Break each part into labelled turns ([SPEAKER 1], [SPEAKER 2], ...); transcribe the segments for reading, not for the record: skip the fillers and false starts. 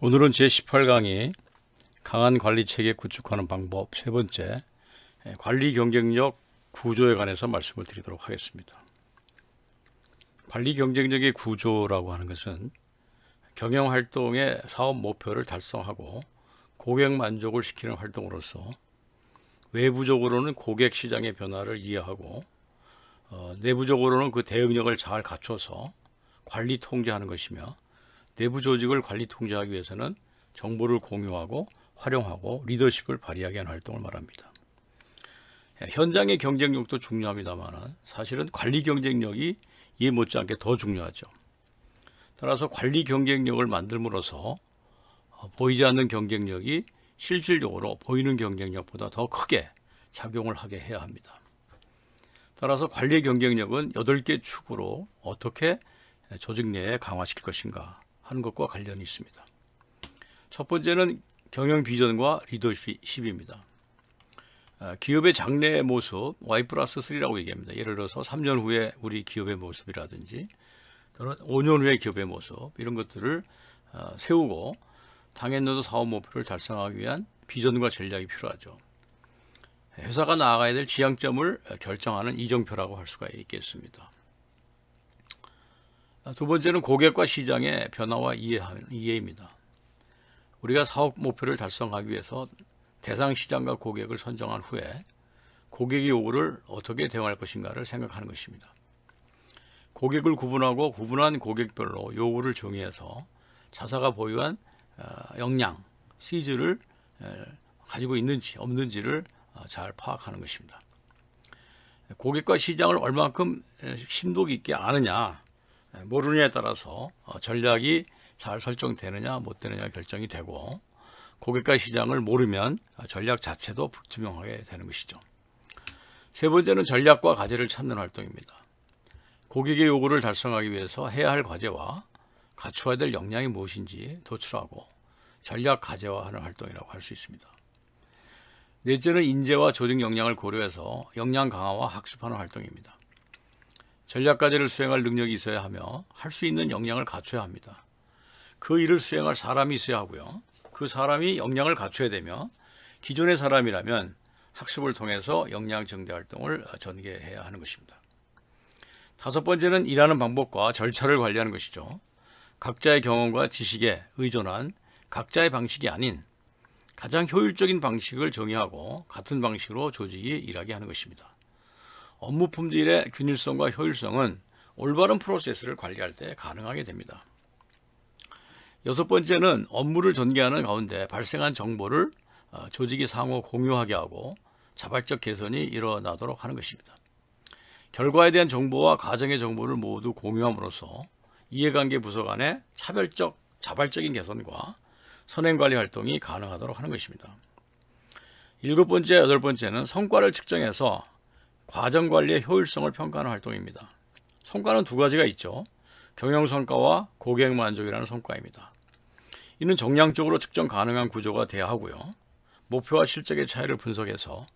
[SPEAKER 1] 오늘은 제18강의 강한 관리체계 구축하는 방법 세 번째 관리 경쟁력 구조에 관해서 말씀을 드리도록 하겠습니다. 관리 경쟁력의 구조라고 하는 것은 경영활동의 사업 목표를 달성하고 고객 만족을 시키는 활동으로서 외부적으로는 고객 시장의 변화를 이해하고 내부적으로는 그 대응력을 잘 갖춰서 관리 통제하는 것이며 내부 조직을 관리 통제하기 위해서는 정보를 공유하고 활용하고 리더십을 발휘하게 하는 활동을 말합니다. 현장의 경쟁력도 중요합니다만 사실은 관리 경쟁력이 이에 못지않게 더 중요하죠. 따라서 관리 경쟁력을 만들므로써 보이지 않는 경쟁력이 실질적으로 보이는 경쟁력보다 더 크게 작용을 하게 해야 합니다. 따라서 관리 경쟁력은 8개 축으로 어떻게 조직 내에 강화시킬 것인가 하는 것과 관련이 있습니다. 첫 번째는 경영 비전과 리더십입니다. 기업의 장래의 모습, Y+3라고 얘기합니다. 예를 들어서 3년 후에 우리 기업의 모습이라든지 또는 5년 후의 기업의 모습 이런 것들을 세우고 당연도 사업 목표를 달성하기 위한 비전과 전략이 필요하죠. 회사가 나아가야 될 지향점을 결정하는 이정표라고 할 수가 있겠습니다. 두 번째는 고객과 시장의 변화와 이해입니다. 우리가 사업 목표를 달성하기 위해서 대상 시장과 고객을 선정한 후에 고객의 요구를 어떻게 대응할 것인가를 생각하는 것입니다. 고객을 구분하고 구분한 고객별로 요구를 정의해서 자사가 보유한 역량, 시즈를 가지고 있는지 없는지를 잘 파악하는 것입니다. 고객과 시장을 얼만큼 심도 있게 아느냐 모르느냐에 따라서 전략이 잘 설정되느냐 못 되느냐 결정이 되고 고객과 시장을 모르면 전략 자체도 불투명하게 되는 것이죠. 세 번째는 전략과 과제를 찾는 활동입니다. 고객의 요구를 달성하기 위해서 해야 할 과제와 갖춰야 될 역량이 무엇인지 도출하고 전략 과제화하는 활동이라고 할 수 있습니다. 넷째는 인재와 조직 역량을 고려해서 역량 강화와 학습하는 활동입니다. 전략 과제를 수행할 능력이 있어야 하며 할 수 있는 역량을 갖춰야 합니다. 그 일을 수행할 사람이 있어야 하고요. 그 사람이 역량을 갖춰야 되며 기존의 사람이라면 학습을 통해서 역량 증대 활동을 전개해야 하는 것입니다. 다섯 번째는 일하는 방법과 절차를 관리하는 것이죠. 각자의 경험과 지식에 의존한 각자의 방식이 아닌 가장 효율적인 방식을 정의하고 같은 방식으로 조직이 일하게 하는 것입니다. 업무 품질의 균일성과 효율성은 올바른 프로세스를 관리할 때 가능하게 됩니다. 여섯 번째는 업무를 전개하는 가운데 발생한 정보를 조직이 상호 공유하게 하고 자발적 개선이 일어나도록 하는 것입니다. 결과에 대한 정보와 과정의 정보를 모두 공유함으로써 이해관계 부서 간의 자발적인 개선과 선행관리 활동이 가능하도록 하는 것입니다. 일곱 번째, 여덟 번째는 성과를 측정해서 과정관리의 효율성을 평가하는 활동입니다. 성과는 두 가지가 있죠. 경영성과와 고객만족이라는 성과입니다. 이는 정량적으로 측정 가능한 구조가 돼야 하고요. 목표와 실적의 차이를 분석해서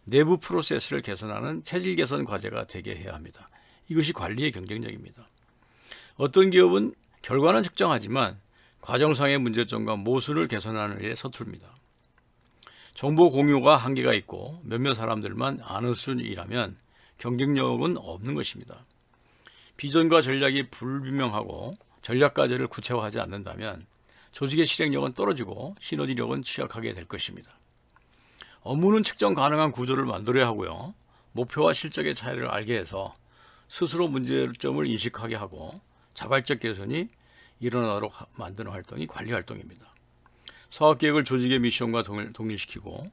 [SPEAKER 1] 내부 프로세스를 개선하는 체질 개선 과제가 되게 해야 합니다. 이것이 관리의 경쟁력입니다. 어떤 기업은 결과는 측정하지만 과정상의 문제점과 모순을 개선하는 일에 서툴입니다. 정보 공유가 한계가 있고 몇몇 사람들만 아는 수준이라면 경쟁력은 없는 것입니다. 비전과 전략이 불분명하고 전략 과제를 구체화하지 않는다면 조직의 실행력은 떨어지고 시너지력은 취약하게 될 것입니다. 업무는 측정 가능한 구조를 만들어야 하고요. 목표와 실적의 차이를 알게 해서 스스로 문제점을 인식하게 하고 자발적 개선이 일어나도록 만드는 활동이 관리 활동입니다. 사업계획을 조직의 미션과 동일시키고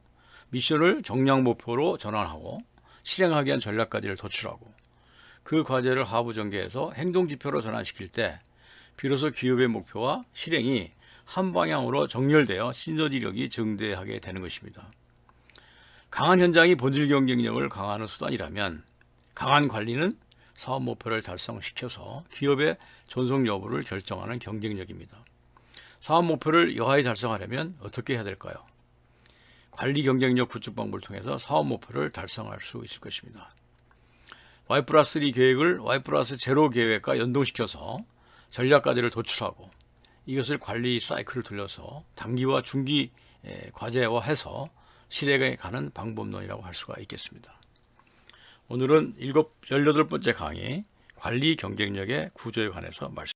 [SPEAKER 1] 미션을 정량 목표로 전환하고 실행하기 위한 전략 과제를 도출하고 그 과제를 하부 전개해서 행동지표로 전환시킬 때 비로소 기업의 목표와 실행이 한 방향으로 정렬되어 시너지력이 증대하게 되는 것입니다. 강한 현장이 본질 경쟁력을 강화하는 수단이라면 강한 관리는 사업 목표를 달성시켜서 기업의 존속 여부를 결정하는 경쟁력입니다. 사업 목표를 여하히 달성하려면 어떻게 해야 될까요? 관리 경쟁력 구축 방법을 통해서 사업 목표를 달성할 수 있을 것입니다. Y+3 계획을 Y+0 계획과 연동시켜서 전략 과제를 도출하고 이것을 관리 사이클을 돌려서 단기와 중기 과제화해서 실행해 가는 방법론이라고 할 수가 있겠습니다. 오늘은 18번째 강의 관리 경쟁력의 구조에 관해서 말씀